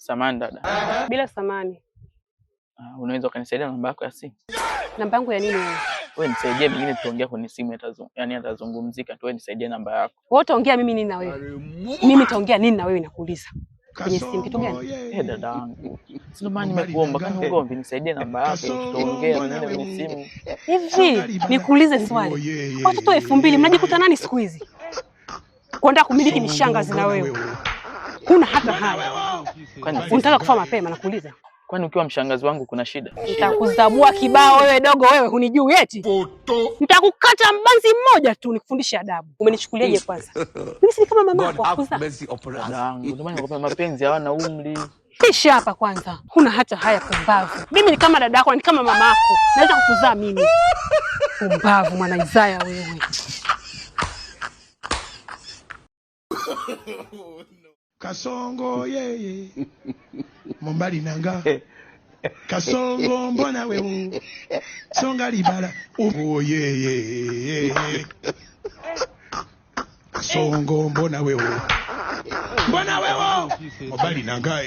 Samahani dada. Bila samani. Unaweza kunisaidia namba yako ya simu? Namba yangu ya nini wewe? Wewe nisaidie, mimi tuongea kwenye simu yani atazungumzika tu, wewe nisaidie namba yako. Wewe utaongea mimi nini na wewe? Mimi nitaongea nini na wewe nakuuliza? Kwenye simu kitu gani? Dada yangu. Sio maana nimekuomba kama ugomvi, nisaidie namba yako tutaongea kwenye simu. Hivi nikuulize swali. Watoto 2000 mnajikuta nani siku hizi? Kwenda kumiliki mishangazi na wewe. Kuna hata haya. Kwani unataka kufa mapema nakuuliza? Kwani ukiwa mshangazi wangu kuna shida? Nitakuzabua kibao wewe dogo, wewe hunijui eti? Nitakukata mbanzi mmoja tu nikufundishe adabu. Umenichukuliaje kwanza? Mimi si kama mama yako akuza. Ndio maana nakwambia mapenzi hawana umri. Kisha hapa kwanza. Huna hata haya pumbavu. Mimi ni kama dada yako, ni kama mama yako. Naweza kukuzaa mimi. Pumbavu mwana Isaya wewe. Kasongo yeye Mombali nanga Kasongo mbona wewe Songa libala yeye Kasongo mbona wewe Mombali nanga